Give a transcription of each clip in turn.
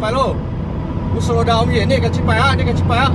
ไปลูกกูโซดาวมีนี่กันชิไปอ่ะนี่กันชิไปอ่ะ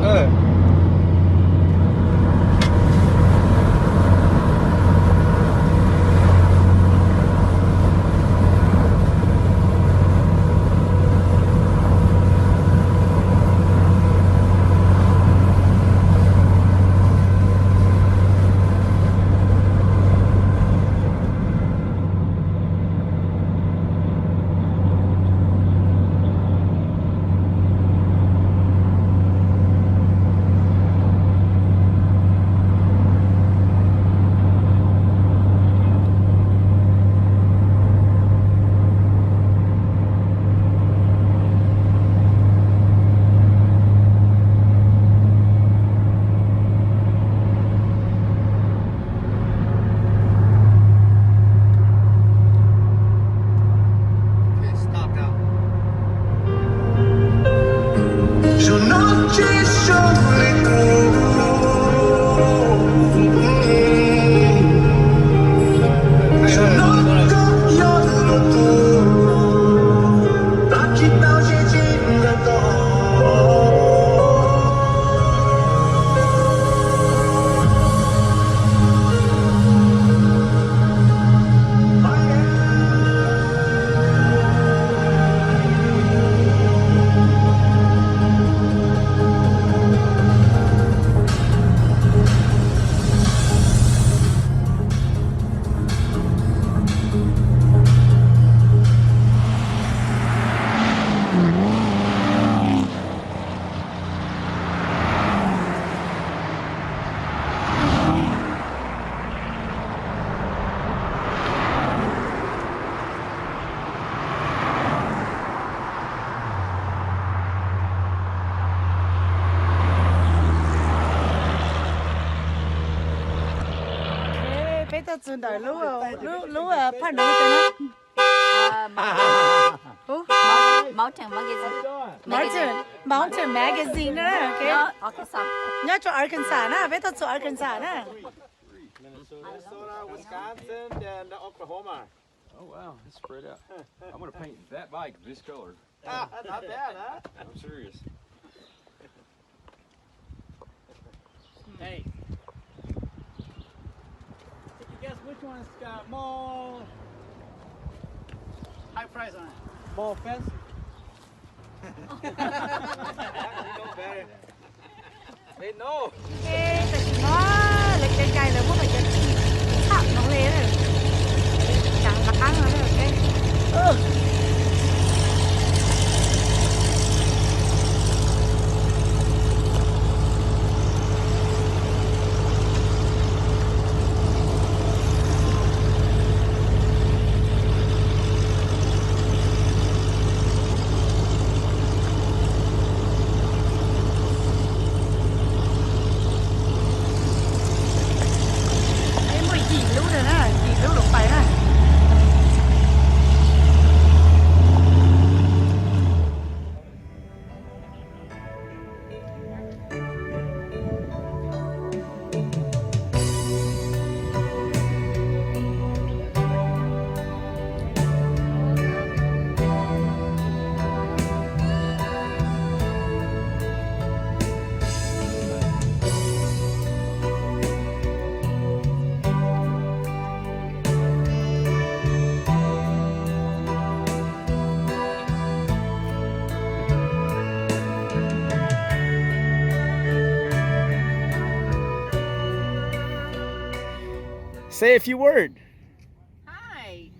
ta chun dai lu phan đâu cho nó Mountain Magazine đó okay nhớ cho Arkansas nè biết tao cho Arkansas nè Minnesota, Wisconsin, and Oklahoma. Oh wow, it's spread out. I'm gonna paint that bike this color. Not bad, huh? I'm serious. Hey. Take a guess which one's got more high price on it? More fancy? They know. เอ๊ะแต่สิว่าเล็กไกลๆแล้วพวกมันจะขี่ขับน้องเลเลยจังละครั้งแล้วเนี่ยโอเคเออ ไอ้หมวยจีบลูกเลยนะจีบลูกลงไปนะ Say a few words. Hi,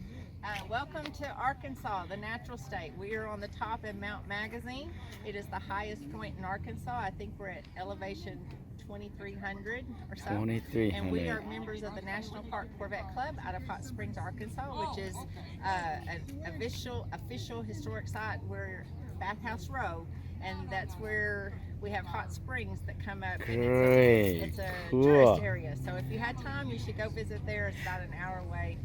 welcome to Arkansas, the natural state. We are on the top in Mount Magazine. It is the highest point in Arkansas. I think we're at elevation 2,300 or so. 2,300. And we are members of the National Park Corvette Club out of Hot Springs, Arkansas, which is an official historic site. We're Bathhouse Row, and that's where we have hot springs that come up. And it's a Cool. tourist area. So if you had time, you should go visit there. It's about an hour away.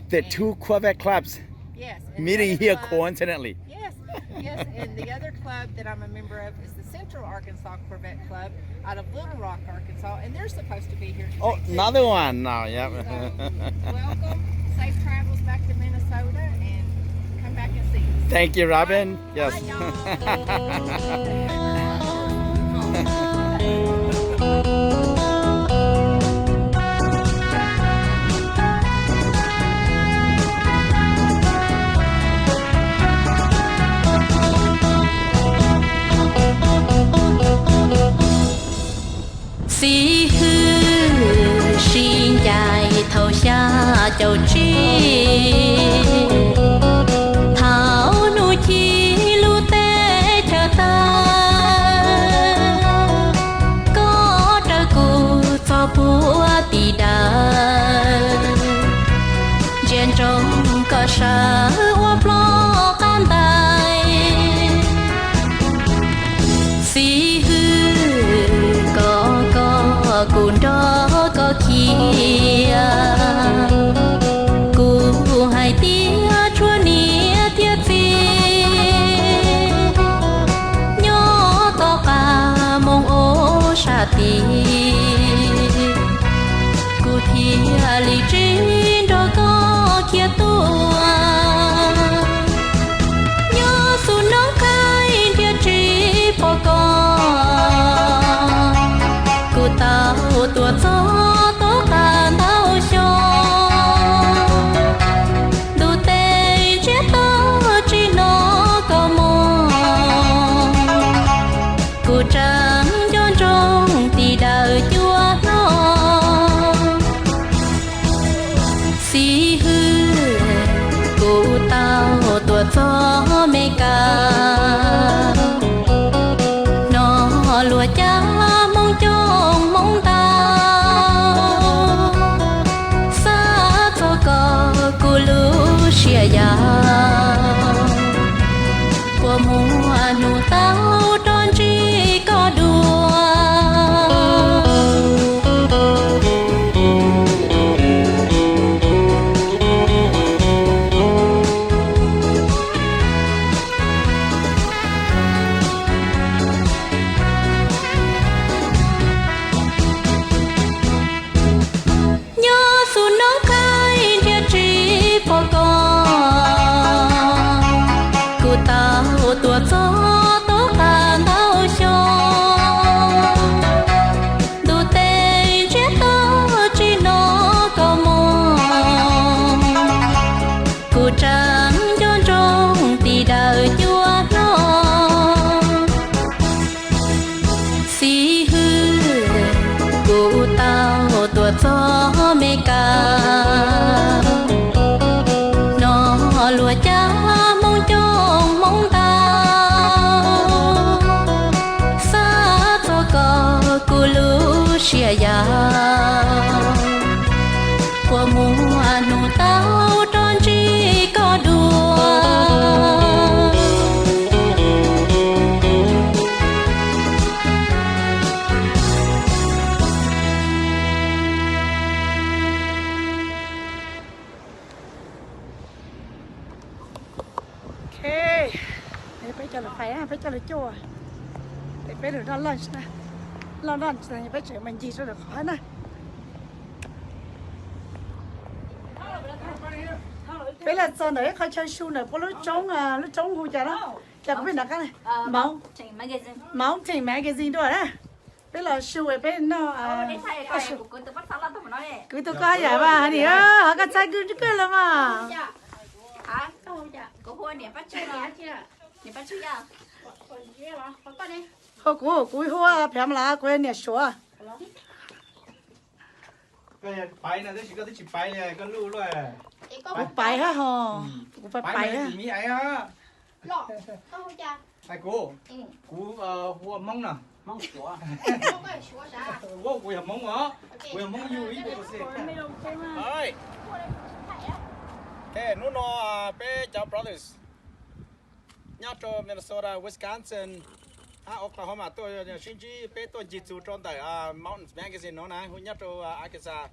The two Corvette clubs Yes. and the meeting other here club- coincidentally. Yes, yes. And the other club that I'm a member of is the Central Arkansas Corvette Club out of Little Rock, Arkansas, and they're supposed to be here today. Oh, too. another one now. Yep. So, welcome, safe travels back to Minnesota, and come back and see us. Thank you, Robin. Yes. Bye, y'all. 西河心在头下就知，thảo nuôi chi lu tê theo ta, có trời cụ cho búa tì đà, trên trong có sa hoa plo can tài, xí hư có cùn đó có kia, cụ hai tia chua nia tia phi, nhớ to cả mong ô sa tì, cụ thia li trên đó có kia tua, nhớ su nấu khai tia trí po con, cụ tao tua gió tố cả tao cho, đủ tê chết tao chỉ nó có mong, cụ trắng cho trong tì đà. tao tua gió mê ca nó lùa cha mong chong mong tao xa cho có cu lu xia ya của mùa nụ tao tròn chỉ có đùa phải cho là phải phải cho là chua phải được ra lunch nè lo lunch này phải chở mình gì cho được khỏi nè phải là giờ này khai chơi show này có lúc trống hú chả đó chả có biết là cái này Mountain magazine đó đấy phải là show ấy phải nó cứ tôi coi vậy mà thì họ cái trái cứ là mà cú hoa phèm lá quên nè số cái bài này chỉ có cái chỉ bài này có lưu rồi cú bài ha hò cú phải bài ha gì ấy á hai cô hoa mông nè mông sủa wow cô làm mông hả cô làm mông vui cô sẽ ơi hey nó bé cháu brothers nhát cho Minnesota Wisconsin Oklahoma tôi xin chỉ bé tôi chỉ chú trong tại Mountain Magazine nó nè hôm nhát cho Arkansas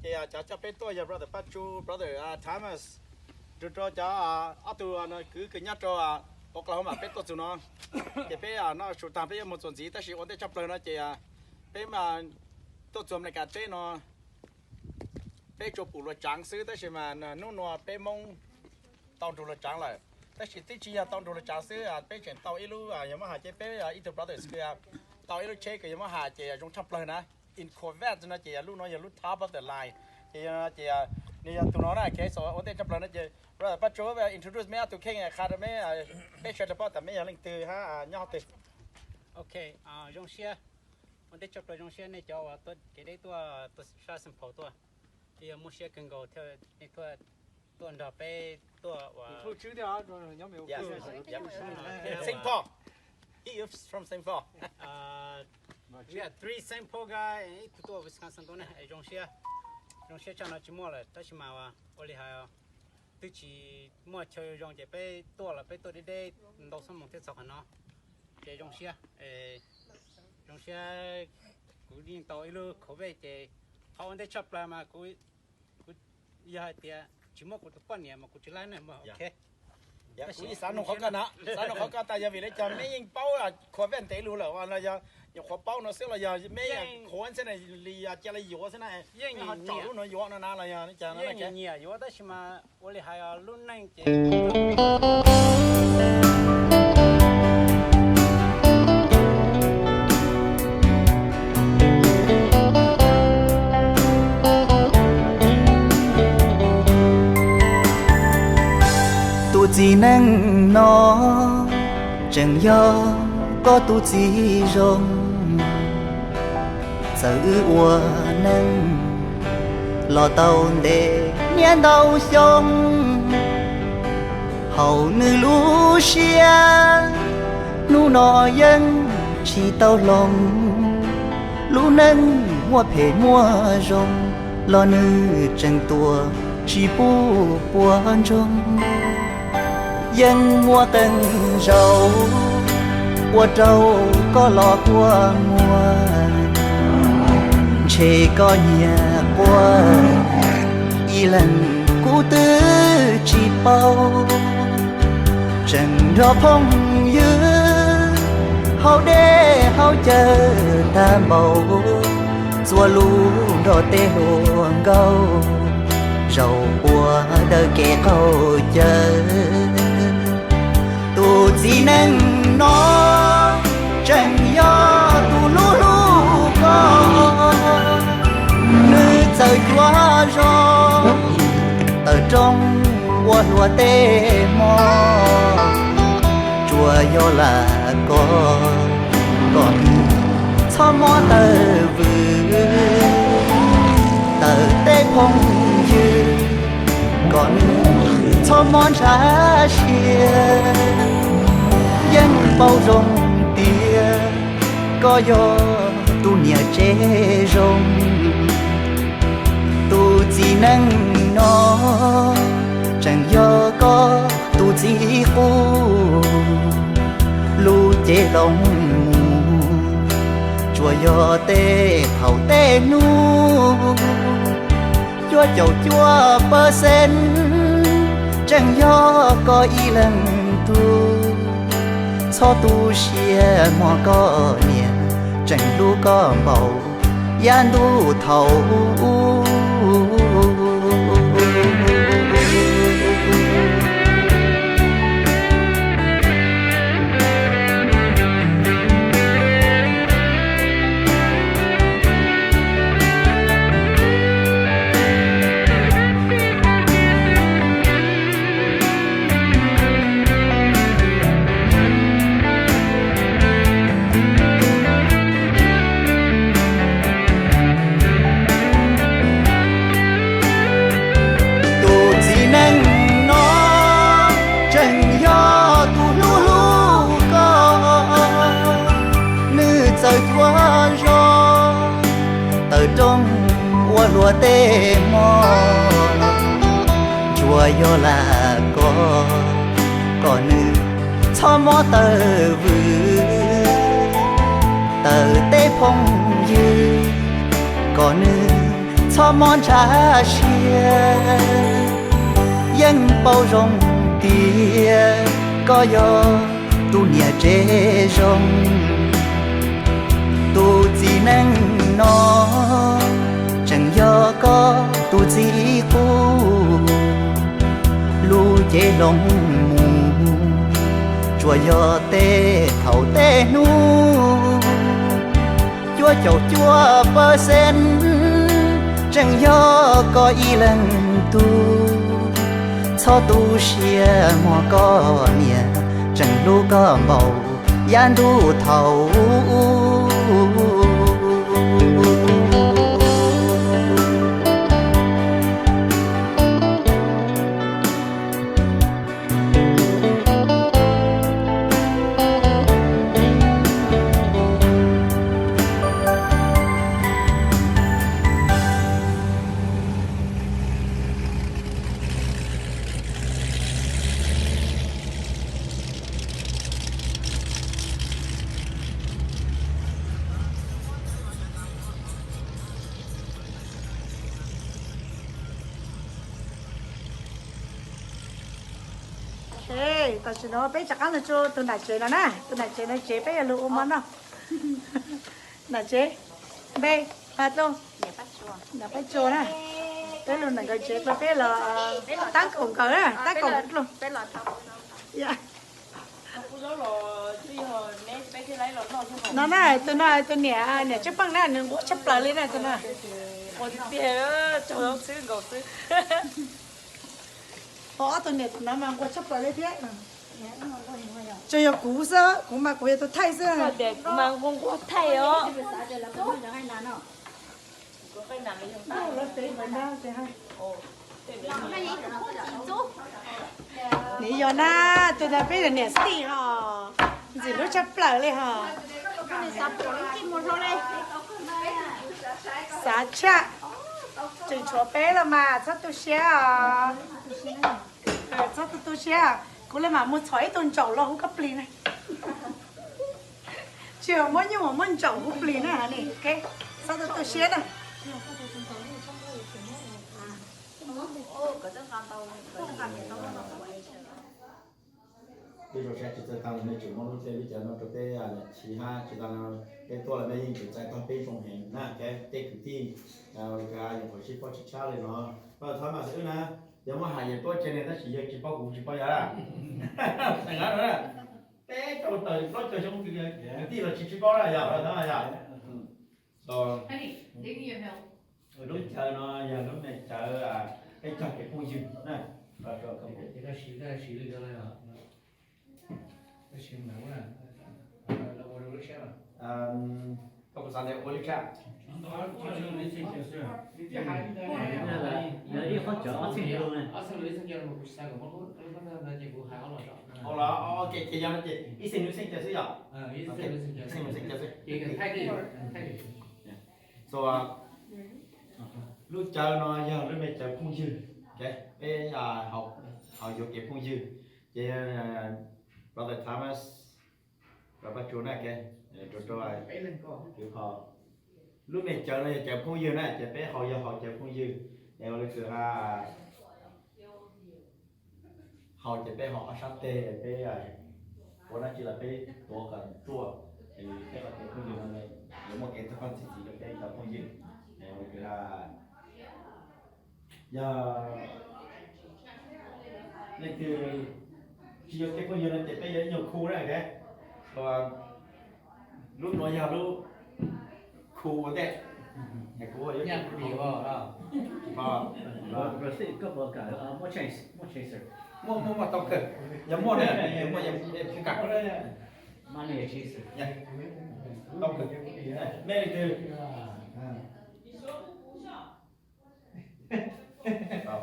thì cho bé tôi brother Patrick brother Thomas cho tôi nó cứ nhát cho Oklahoma bé tôi chú nó thì bé nó chủ tam bé một số gì但是我得chấp lời nó chỉ bé mà tôi chụp này cả chế nó bé chụp bù luật trắng xứ但是mà nó bé mong tao chụp luật trắng lại但是这只要当中的假设被选到一路有么下这被一头 brothers 个到一路 check 有么下这用 top เลยนะ in Corvette นะ这路น้อย路 top of the line 这นี่ตัวน้อยนะแค่สอนแต่ top เลยนะ这 brother ปัจจุบัน introduce ไม่ตัวแข่งขาดไม่被选的พอแต่ไม่ยังลิงตือฮะย่อตือ Okay, 用些我得 chụp 了用些那叫ตัว给ได้ตัวชาสัมผัสตัวที่มุเชียกันก็เท่าในตัวดอกไปตัวว่า Thu chứ đó nhóm mình Saint Paul he is from Saint Paul we had 3 Saint Paul guy and ตัว Wisconsin ตัวเนี่ย用些叫那去摸了但是嘛ว่า我厉害啊tự chỉ mua chơi用这ไปตัว了ไปตัวได้到什么ที่สองเนาะ这用些用些กูดิ้งต่ออีลูเขาไปเจเขาอันได้ชอบปลามากูยาเตียchỉ mua của tụi con này mà của chị Lan này mà ok. Dạ, cũng sản nó khó cả nè, sản nó khó cả tại vì lấy cho mấy những bao là khó vẹn tế luôn là là giờ khó bao nó sẽ là giờ mấy khó anh sẽ này lì chả là dũa thế này, nó chọn luôn nó dũa nó là giờ nó chả nó là cái nhiều dũa đó mà tôi hay luôn này chị. chỉ năng nó chẳng do có tu chỉ rong tự ua năng lo tàu để nhăn đầu sông hầu nữ lũ xia nu nọ dân chỉ tàu lòng lũ nâng mua phê mua rong lo nữ chẳng tua chỉ bu buồn rong dân mua từng rau mua trâu có lọ qua mua chê có nhà qua y lần cũ tư chỉ bao chẳng rõ phong dư hao đê hao chờ ta màu xua lũ đỏ tê hồn gâu rau qua đời kẻ câu chờ tu chỉ năng nó chẳng do tu lú lú con nữ trời quá gió ở trong qua lúa tê mò chùa do là con cho mò tờ vừa cho món trà chia dân bao rong tia có do tu nhà chế rong tu chỉ năng nó chẳng do có tu chỉ khu lu chế lòng chùa do tê thầu tê nu chùa chầu chùa bơ sen chẳng do có ý lần tu cho tu xia mò có niệm chẳng lu có bầu gian tu thầu lúa tê mò chùa yo là có nữ cho mò tờ vư tờ tê phong dư có nữ cho món trà xia dân bao rong tia có yo tu nhà chế rong tu chỉ năng nó chẳng do có tu chỉ khu lu chế lòng mù chùa do tê thầu tê nu chùa chầu chùa bơ sen chẳng do có ý lần tu cho tu xia mò có nhà chẳng lu có bầu gian tu thầu ê tao chỉ nói bé chắc ăn là cho từ nãy chế nó nè từ nãy chế nó chế bé là ôm ăn đâu nãy chế bé bắt luôn nãy bé cho nè bé luôn nãy cái chế bé là tăng cổng cỡ nè tăng cổng luôn bé là thằng dạ nó này tôi nè chấp bằng nè đừng chấp lại lên này tôi nè ôi tiền cho nó xứ gầu xứ họ tôi nè nó mang qua chấp lại lên thế cho yo cú sơ cũng mà cú tôi thay sơ này để mang con qua thay đó nè yo na tôi đã biết là nè xí hả gì nó chấp lại lên hả xả chạ chừng chúa bé là mà sao tôi xe à sao tôi xe à cô lên mà mua xoáy tôn chậu lo hút cấp ly này chiều mới nhưng mà muốn chậu hút ly này hả nè ok sao tôi xe này bây giờ sẽ chỉ tao này chỉ mong sẽ bây giờ nó có thể là chỉ ha chỉ tao cáiตัวlà mấy chỉ tại tao bên trong hình nè cái cái tí cái những cái ship chỉ trả lại nó và thôi mà sẽ nè nếu mà hàng nhữngตัวtrên này nó chỉ bao gồm chỉ bao giờ à thành ra đó cái đầu tới nó chơi trong cái tí là chỉ bao là giờ đó là giờ rồi lúc chờ nó giờ lúc này chờ cái chờ cái khu rừng nè và rồi không cái đó xí đi cho này hả cái xí nào nè là bao nhiêu xe mà không có sao để ô liu cha nó đó cho nên lấy xe chưa Cái hai cái này là phát trở ở sân lưới sân kia là một buổi sáng của nó là nhiệm vụ hái ở lò Ồ, ok, chị giao nó chị. Ý sinh sinh cho xí ạ. ý sân lưới sân kia Sinh cho xí. chỉ cần thay cái So, lúc chờ nó giờ lúc này chờ phun dư. Ok, bây học dục cái phun dư. Chị Brother Thomas, Brother John ok, cho kiểu họ. Lúc này chờ phun dư này, chờ bé họ giờ họ chờ phun dư. Để mà cứ họ chỉ bé họ sắp tê bé của nó chỉ là bé tổ cần chua thì cái là cái phun dư này nếu mà cái thức ăn chỉ được cái là phun dư để mà cứ giờ nên từ chỉ có cái phun dư này chỉ bé nhiều khu này cái và lúc nó giờ lúc khu đấy nhà khu ở nhà bị vào đó rồi sẽ có một cái một chaser mua mà tao cần nhắm mua này nhắm mua nhắm cái cặp đấy money chaser nha tao cần này từ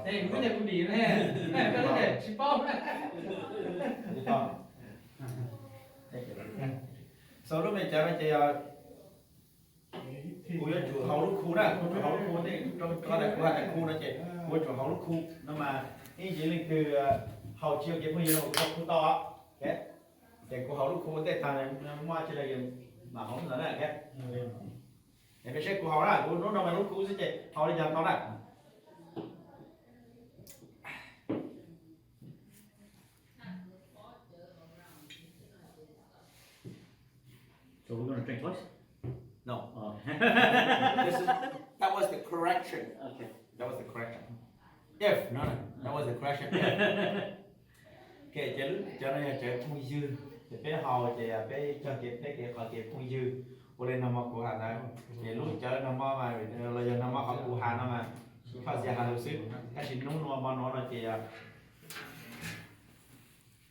đây cũng là cũng đi này cái này chỉ bao này sau lúc này chờ chị cô giáo chủ hậu lúc khu đó chủ hậu lúc khu đấy trong có đại khu đó chị cô chủ hậu lúc khu nó mà cái gì là từ hậu chiều cái bây giờ khu to cái cô hậu lúc khu đấy thằng mua chỉ là mà không là này cái cái xe của họ đó cô nó mà lúc khu gì chị họ đi làm to này so we're gonna drink twice. no Oh. that was the correction Okay. that was the correction if no that was the correction cái cho nên là chơi phun dư thì bé hầu thì bé cho cái họ cái phun dư cô lên nằm của hà này thì lúc chơi nằm mà là giờ nằm họ của hà nó mà họ sẽ hà được xíu cái gì nung mà nó là thì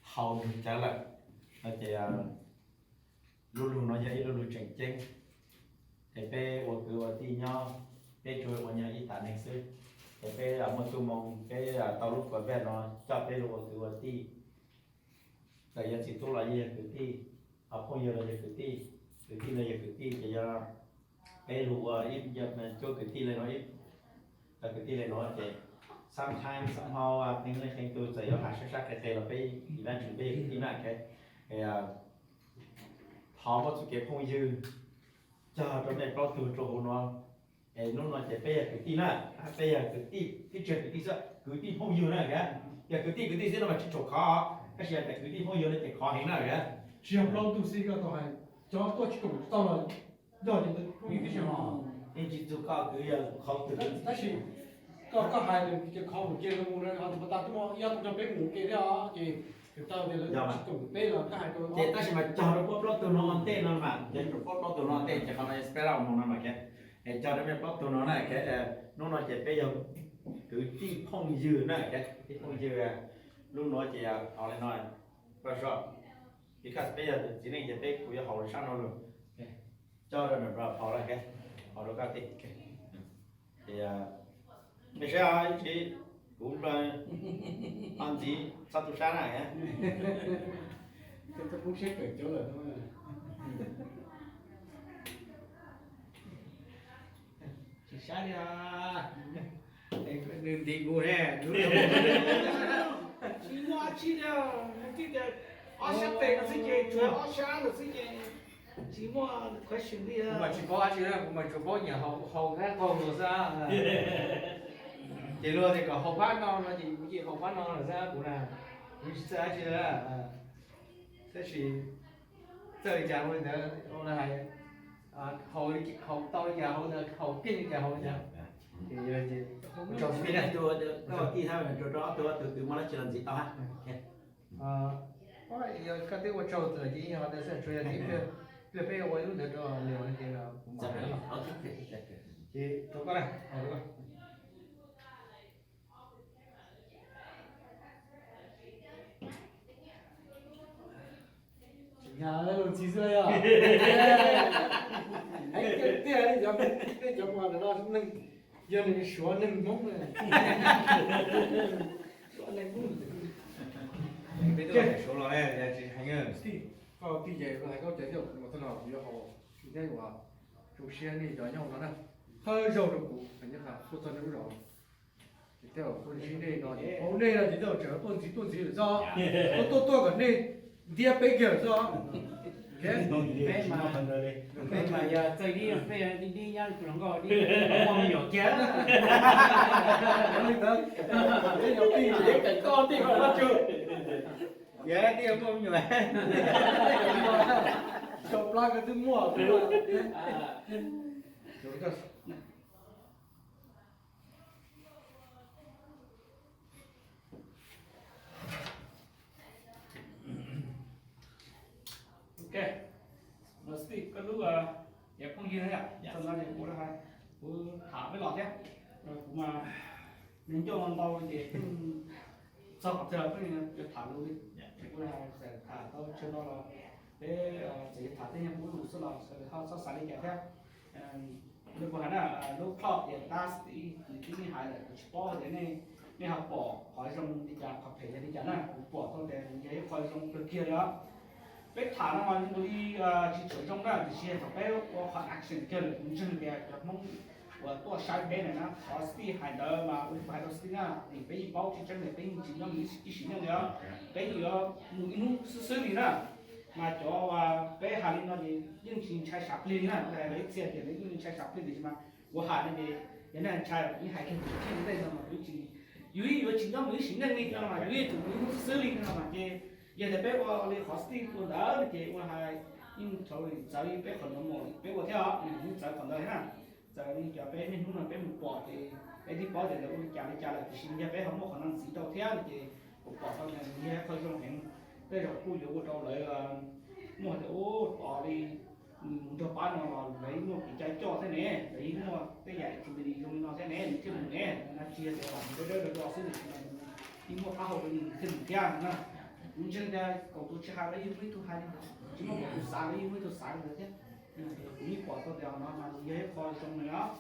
hầu trả lại là thì luôn luôn nó dễ luôn luôn chỉnh chỉnh thì bé của cứ tí nhau bé chơi của nhà ít tản hành xí thì bé là một tu mong cái tàu lúc của bé nó cho bé lúc của tí là giờ chỉ tu là gì cứ tí học không giờ là giờ cứ tí là giờ cứ tí thì giờ bé lúc ít giờ mình cho cứ tí lên nó ít là cứ tí lên nó thì sometimes somehow English thing tôi sẽ học sát cái là bé eventually bé tí lại cái họ có cái phong dư cho trong này có từ chỗ nó nó chỉ bây giờ cái tí này bây giờ cái chuyện cái tí sao cái tí phong dư này cái giờ cái tí sẽ nó mà chỉ chỗ khó cái chuyện cái tí phong dư này chỉ khó hình này cái chỉ học lâu tu sĩ cái đó hay cho tôi chỉ cũng tao là do những cái chuyện mà nên chỉ chỗ khó cứ giờ khó từ但是ก็หายเลยจะเขาเกี่ยวกับมูลเขาจะตาตัวยังจะเป็นหมูเกี่ยวที่tao thì là cũng đây là cái hai tôi thì ta chỉ mà cho nó bóp từ nó tên nó mà chỉ bóp từ nó tên chỉ không phải spell out nó mà cái để cho nó bóp từ nó này cái nó chỉ bây giờ cứ tí phong dư này cái phong dư lúc nó chỉ ở lại nói và sao because bây giờ chỉ nên chỉ biết của họ là sao nó luôn cho rồi mình vào họ lại cái họ đâu có tiền thì bây giờ thì cũng là ăn gì sao tụi sáng này á tôi cũng xếp ở chỗ là thôi chỉ sáng đi à đừng đi ngủ nè đúng chỉ mua chỉ đâu cái ở sáng tây nó sẽ chơi chơi ở sáng nó sẽ chơi chỉ mua question đi à mà chỉ có chỉ là mà chỉ có nhà hậu khác hậu rồi sao chỉ luôn thì có hậu phát non nó chỉ hậu phát non là ra cũng là cũng sẽ chỉ là sẽ chỉ chơi chả luôn nữa ông là hay hậu to nhà hậu là hậu kinh nhà hậu nhà thì là gì trong cái này tôi có tí thôi mình cho đó tôi từ mà nó chỉ làm gì tao ha giờ cái tiêu trâu từ gì họ đã sẽ chơi gì cái bây giờ tôi được cho nhiều cái là cũng dạ rồi thì tôi có này nhà nó làm gì rồi à anh cái tiền đi giống cái giống mà nó nâng giờ này sửa lên mông này sửa lên mông bây giờ số lo này là chỉ hai người có cái gì là có thể được một thằng nào cũng họ thì đây là chủ xe này cho nhau nó nè hơi dầu được cũng phải nhất là số thân nó rồi thì theo con chỉ đây nó thì hôm nay là chỉ đầu trở tuần chỉ là do tôi còn đi đi bây giờ do Bên mà giờ tôi đi đi nhau tụi nó gọi đi mong nhỏ chết con thì phải bắt chưa dạ đi mong nhỏ chụp lại cái thứ mua rồi ok nó stick cái lúc đẹp không gì đấy ạ xong ra thì cũng là hai thả với lọt nhé rồi cũng mà đến cho con tàu thì sau học giờ cái thả luôn đi thì cũng là sẽ thả tao cho nó là để chỉ thả tới nhà cũng đủ số lọt sẽ thao sau sáng đi kẹt theo lúc của hắn là lúc club thì ta thì cái hại là sport thế này nên học bỏ khỏi trong đi chả học thể đi chả nè bỏ thôi để cái khỏi trong cái kia đó bé thả nó mà chúng đi chỉ chơi trong đó thì xe phải bé có khoản action kia là cũng chân bé cái mong và tua sai bé này nó có sti hải đó mà cũng phải đó sti na thì bé bao chỉ chân này bé chỉ nó nghĩ chỉ xin nữa bé thì một nút sơ đi nè mà cho bé hà linh nó thì những chuyện trái sạp lên nè cái đấy tiền thì lấy những trái sạp lên thì mà của hà này thì cái này trái những hải cái chuyện đây mà cái chỉ dưới chỉ nó mới xin lên đi mà dưới tụi nó sơ đi mà cái giờ thì bé qua lấy hosting của đó thì qua hai nhưng cháu thì cháu đi bé còn nó mồi bé qua theo nhưng cháu còn đó ha cháu đi cho bé nên lúc nào bé một bỏ thì bé đi bỏ thì nó cũng trả lại thì xin bé không có khả năng xí đâu theo thì một bỏ sau này nghe khơi trong hẹn bây giờ cô dụ của cháu lại mua thì ô bỏ đi cho bán nó lấy một cái trái cho thế này lấy mua cái giải thì đi dùng nó thế này thì thêm một này nó chia để làm cái đó được rồi thì mua phá hậu mình thêm một cái nữa mình chân ra cầu tôi chơi hai lấy với tôi hai chỉ có một tôi sáng lấy với tôi sáng nữa chứ cũng quả tôi đào nó mà dễ coi trong này đó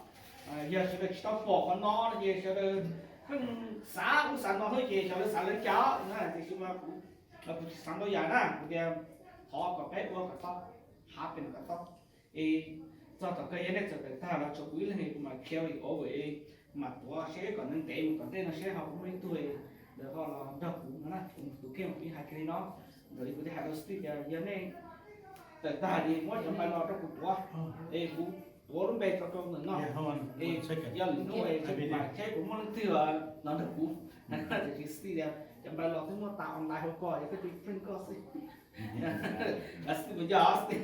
giờ sẽ được tao bỏ con nó giờ sẽ được sáng cũng sáng nó thôi chị cho nó sáng lên chó nữa thì chúng ta cũng sáng đôi dài nè bây giờ họ có bé qua cả tóc hạt bên cả tóc thì do tao cây này cho người ta là cho quý là này mà khéo thì ở vậy mà tôi sẽ còn nên tệ một còn tên là sẽ học mấy tuổi được gọi là đọc cũng nó tụ kia một cái hai cái đó rồi có thể hai đôi stick giờ này tại ta đi mỗi trong bài lo trong cuộc quá thì cũng của nó về cho con mình nó thì giờ những người trong bài chế của món thừa nó được cũng nó chỉ stick ra trong bài lo cái món tạo online không coi cái print cost là stick bây giờ stick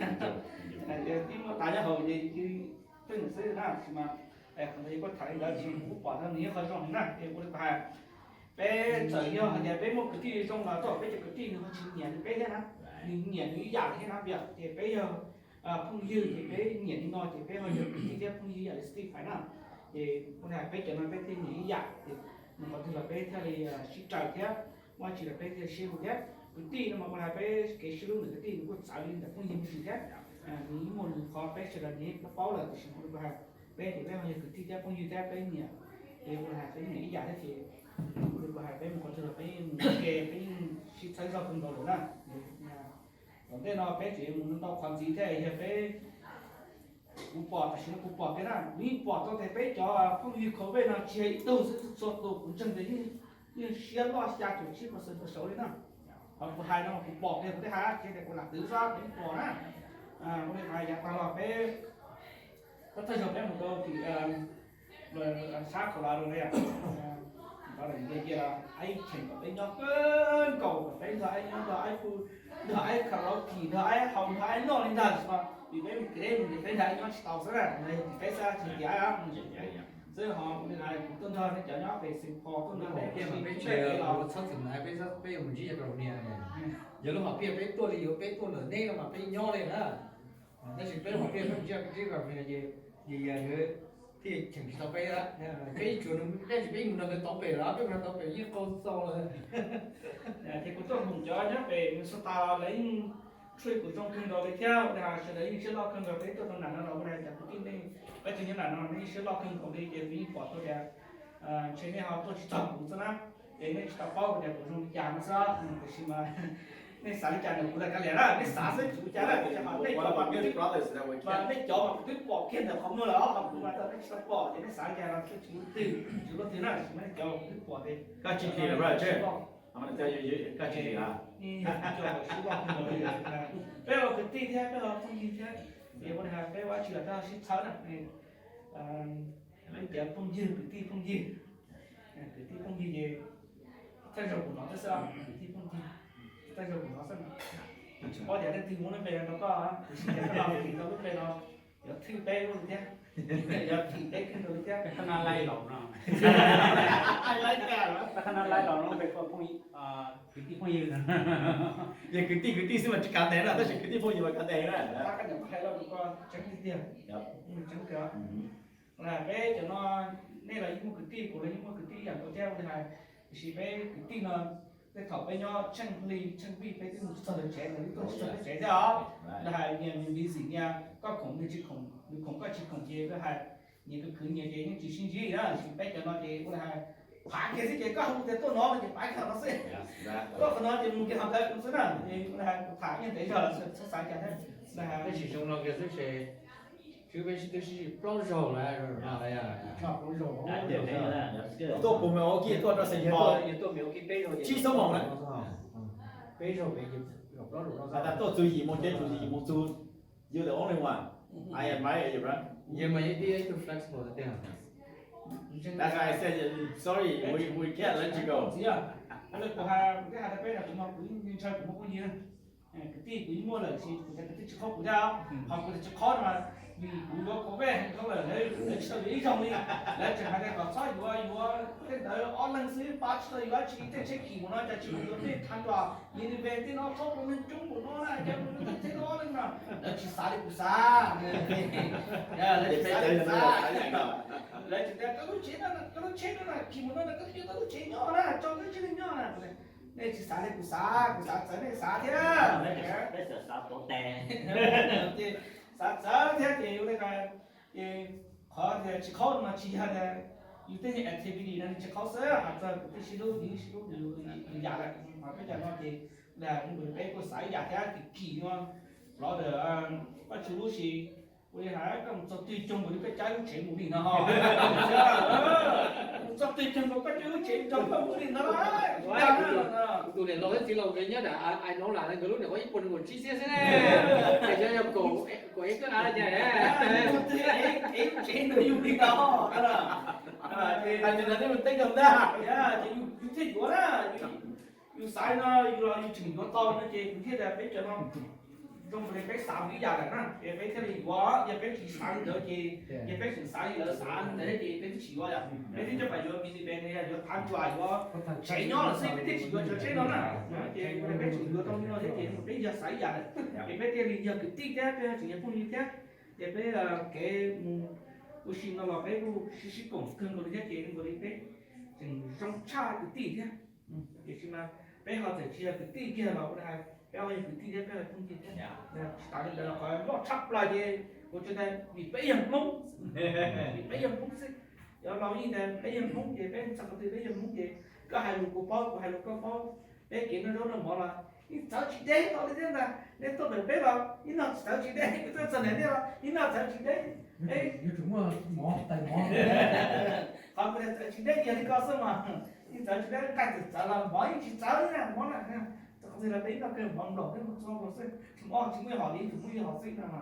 cái món tạo ra hồi gì chứ print sẽ ra mà còn đây có thấy là chỉ cũng bỏ ra nhiều hơn trong này thì cũng được hai bé trời yêu hả bé một cái gì trong là tôi bé cái gì nó chỉ nhện bé thế nào nhện như dạng thế nào vậy thì bé giờ không dư thì bé nhện nói thì bé hơi được cái tiếp không dư là stick phải nào thì con này bé trở nên bé thì nhị dạng thì mình có thể là bé theo thì chỉ trời thế qua chỉ là bé thì siêu thế cái tí nó mà con này bé cái siêu được cái tí nó cũng xài lên là không dư gì thế những một khó bé sẽ là nhị nó bao là thì không được bé thì bé hơi cái tí tiếp không dư thế bé nhỉ thì con này bé nhị dạng thì được bài bé một con thừa bé kề bé chỉ thấy ra phần đầu nữa nè còn thế nó bé chỉ muốn tao khoản gì thế thì bé cũng bỏ thì nó cũng bỏ cái nào ní bỏ tao thấy bé cho không như khẩu bé nào chỉ đâu sẽ sốt đâu cũng chân đấy như xe lo xe chủ chỉ có sự xấu đấy nè còn hai nó cũng bỏ cái thứ hai cái này cũng là tự do cái bỏ nè con này hai dạng tao bé có thay đổi bé một câu thì sát của là rồi này đó là bây giờ anh chỉnh vào bên đó cơn cầu bây giờ anh phụ đợi anh karaoke đợi anh hồng đợi anh lo lên đàn mà vì mấy cái mình phải đợi nó tàu sẽ là này phải ra thì giá á rồi họ mình lại tuân theo cái chở nó về sinh hoạt tuân theo cái mà bây giờ nó sắpถึงไหนbây giờ mình chỉ là nè giờ nó học bây giờตัวliều bâyตัวnửa này mà bây nhỏ này đó nó chỉ bây học bây giờ cái gặp này gì nữa thì chẳng sao bây đó cái chuyện cái chỉ biết mình là tóc bể đó biết mình tóc bể như con sâu rồi thì cũng tôi cùng cho nhé về mình style lấy chơi của trong kinh đó để theo là sẽ đấy sẽ lo kinh rồi đấy tôi thằng nào nó này chẳng có kinh đây bây giờ như là nó đi sẽ lo kinh của đây để vì bỏ tôi ra trên này họ tôi chỉ chọn cũng thế để nên chỉ bao để của trong nhà nó sao thì mà nên sáng cha được cũng là cái lẽ đó nên sáng sẽ chủ cha là để họ đây What about your brothers that were và nên cho mà cứ bỏ kia là không nữa là họ cũng mà ta sẽ bỏ thì nên sáng cha là cái chủ nó thế nào mà cho cứ bỏ đi Got you here, right, Jay? I'm gonna tell you, got you here. bây giờ cái tí thế bây giờ không gì thế bây giờ hàng bây giờ chỉ là ta sẽ tháo này anh chém không dư cái tí không dư cái tí không dư gì thay rồi của nó thế sao cái tí không dư thay rồi của nó sao có thể là tí muốn nó về nó có cái nào thì nó lúc về nó giờ thứ bé luôn thế giờ thì đấy cái rồi thế khả năng lay lỏng nó ai lấy cả đó khả năng lay lỏng nó về phong cái tí phong dư Vậy cái tí xem mà chỉ cá té là, tôi chỉ cái tí phong gì mà cá té đó. ta cái nhập hay là được con tránh cái tiền tránh cái là cái cho nó nên là những cái tí của những cái tí dạng của theo thì là chỉ về cái tí nó cái thảo bây nhau chân ly chân vi cái tí một số lần trẻ là tôi số lần trẻ đó là nhà mình đi gì nha có khổng thì chỉ khổng có chỉ khổng gì cái hai những cái cứ nhiều gì những chỉ sinh gì đó chỉ bé cho nó gì cũng là phá cái gì có không thì tôi nói thì phải khảo nó sẽ có phần nói thì cái học đấy cũng sẽ là thì là phá như thế giờ sẽ sai cả thế là cái chỉ trong nó cái thứ sẽ chứ bây giờ chỉ bao giờ lại rồi mà đây à chọc bao giờ Tôi cũng mới ok, tôi cho sinh hoạt. tôi biểu cái bây giờ Chi sống mỏng đấy. bây giờ bây giờ gặp đó rồi Là tôi chú ý một cái chú ý một chú. You're the only one. I admire you, bro. nhưng mà những cái flexible là tiền That's why I said, sorry, we can't let you go. gì à cái của hai cái hai cái là chúng nó cũng chơi cũng có gì cái tí cũng mua là chỉ cái tí khó của nhau học cái chỉ khó mà vì cũng có vẻ không là lấy chơi ý không đi lấy chẳng hạn cái sao vừa cái đời online sử bắt chơi vừa chỉ cái check key nó cho chỉ có cái tham gia như về thì nó không có mình chung của nó là cái nó thế đó lên mà chỉ xả đi cũng xả lấy xả đi xả lấy chỉ cái lúc chết nó là khi mà nó là cái lúc chết nhỏ là cho cái chết nhỏ là nên chỉ xả đi cũng xả này xả thế Bây giờ sao tổ tè xã thế thì cái cái khó thì chỉ khó mà chỉ là như thế này activity này chỉ khó sẽ hoặc là cái xí đu nhiều giả là mà bây giờ nó thì là người bé có sải giả thế thì kỳ nó nó được có chú gì bây giờ cái một số tùy chung với cái trái lúc chế một đi nó ho số tùy chung với cái trái lúc chế trong không đi nó tụi này nói thì lâu cái nhất là ai nói là cái lúc này có những quân nguồn chi xe này để cho em cổ ấy cứ ai vậy em chế nó dùng đi đó Thì anh cho nên mình tính không ra. thì you thích quá đó you sai nó you chỉnh nó to nó chế you thiết là biết cho nó trong cái sáng cái giờ này nè cái thế thì quá cái chỉ sáng được thì cái chỉ sáng là sáng đấy thì cái chỉ quá à cái thì cho phải cho mini band này cho tham gia quá chạy nó là xây cái chỉ cho chạy nó nè thì cái chỉ có trong nó thì một cái giờ sáng giờ này cái cái thì giờ cái tí thế cái chỉ không như thế thì cái là cái u xin nó là cái u xí cổng thương của cái gì của cái trong cha cái tí thế thì xin mà cái họ thể chia cái tí kia vào cái này cái này cái tí thế cái là không gì thế tại vì là phải nó chắp lại gì của chúng ta bị bẫy hiểm mông bị bẫy hiểm mông xích giờ lâu như thế bẫy hiểm mông gì bẫy sao có thể bẫy hiểm mông gì có hai lục của bao hai lục có bao bẫy kiến nó đó là bỏ là cháu chỉ đấy nó thế là nên tôi phải bẫy vào nhưng nó cháu chỉ đấy cái tôi dần này là nhưng nó cháu chỉ đấy như chúng mà mỏ tay mỏ không có cháu chỉ đấy thì có sao mà nhưng cháu chỉ đấy cái cháu làm bỏ chỉ cháu như là món là không thể là đấy là cái bóng đổ cái một số một số chúng mới hỏi đi chúng mới học sinh mà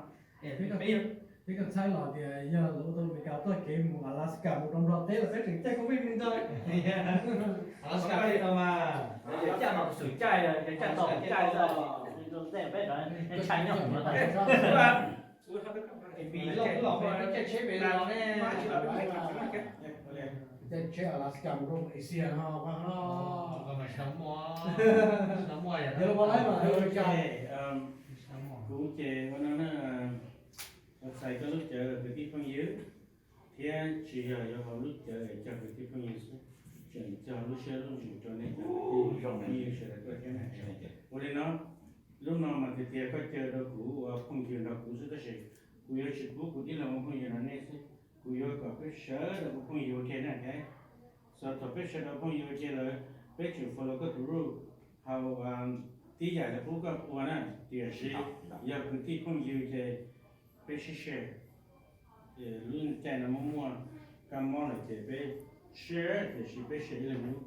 cái con sai lọt thì giờ lỗ tôi bị cáo tôi kể một Alaska một đồng thế là sẽ chỉ chơi có mình thôi Alaska đây thôi mà để chạm vào sủi chai rồi để chạm vào chai rồi để biết rồi nó chai nhỏ mà vì lọ cái chơi chế về lọ này chơi Alaska một đồng Asia ha nó mà sống mua vậy đó có lấy mà hơi chơi cũng chơi của nó xài cái lúc chờ cái tí phong dưới thì chỉ là do lúc chờ cho cái tí phong dưới cho lúc xe lúc chủ cho nên cái rồng này như sẽ là cái này của nó lúc nào mà thì có chơi đó cũ không chơi đó cũ rất là sẽ cũ yêu chỉ cũ cũ đi làm không yêu là nên cũ yêu có cái sở đó không yêu thế này cái sau đó cái sở đó không yêu thế là cái chuyện follow cái rule how tí giải là phú các quan á thì sẽ giờ cái tí không yêu thế cái share luôn chạy nó mua cầm món này thì cái share thì sẽ cái share là mua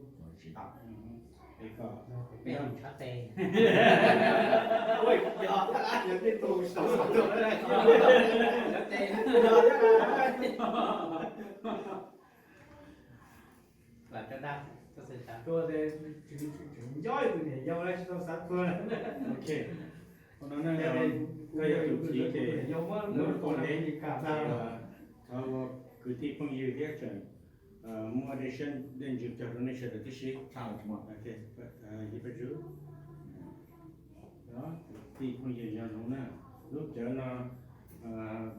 cái có Bé không chắc tê. Ôi, giờ ta giờ đi tù sống được đấy này. Là cho đăng, cho sự sáng. tôi thì chúng giỏi từ này giàu đấy chúng ta thôi ok còn nó là cái chủ chỉ thì muốn còn đến thì cả là cứ tí không yêu thế chẳng mua để xem đến chụp cho nó sẽ được cái gì sao mà ok gì phải chú đó tí không yêu nhau nó nè lúc cho nó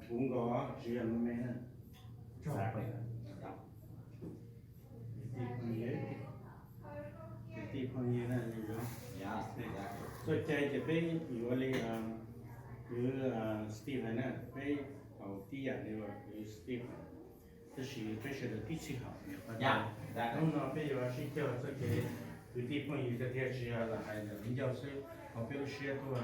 cũng có gì làm mẹ nè Cho phải. tí không yêu nè gì đó so chạy thì phải usually Steve nè phải học tí à này rồi Steve这是这是的第七行呀然后呢比如说睡觉这个有地方有的天气啊了还的人家是好比如些多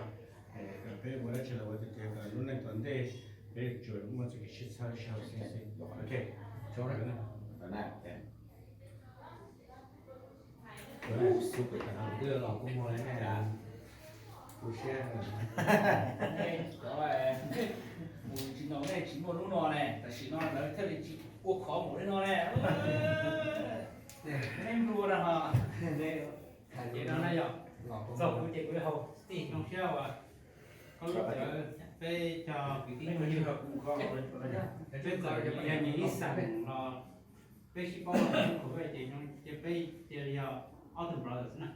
比如我来知道我的这个路内团队比做我这个西餐小先生 OK 找人呢 Sụp được cả đưa lò cũng mua này là不是 rồi chỉ nói này chỉ mua lúc nào này ta chỉ nói là thế thì chỉ uống khó một cái nó này em mua ra hả Vậy đó nó rồi. Rồi của chị với hầu thì trong xe à có lúc giờ về cho cái nhưng mà như là cũng có bây giờ cho mình nghĩ rằng là về ship của về chị trong chị về chị giờ Autumn Brothers nè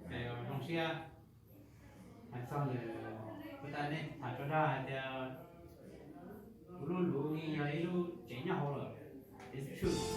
để trong xe thành xong rồi người ta nên thả cho ra thì luôn luôn như vậy luôn chỉ nhau rồi it's true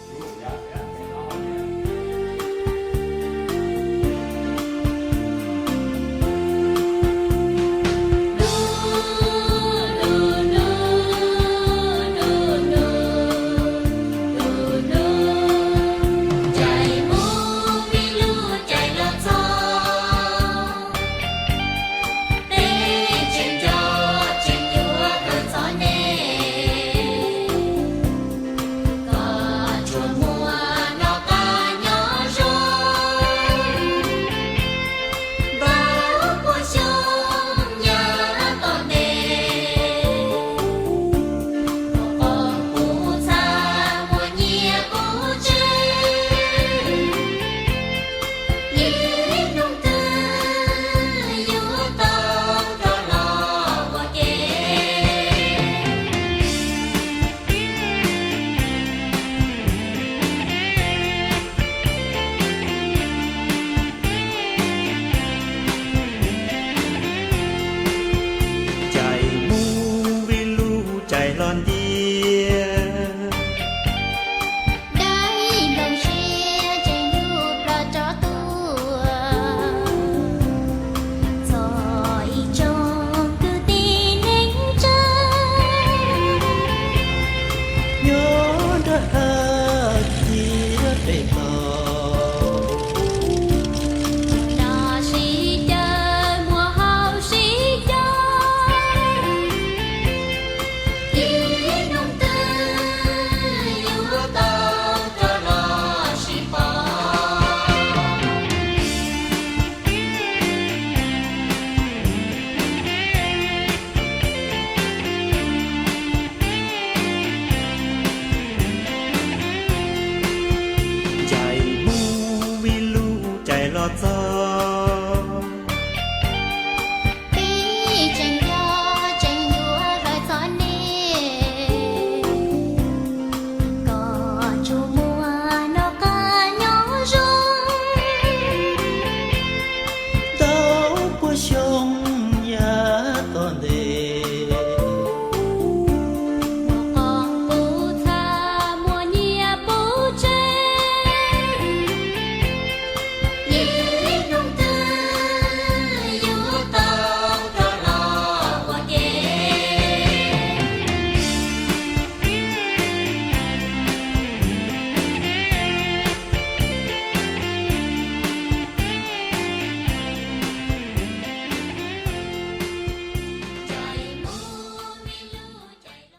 lo cho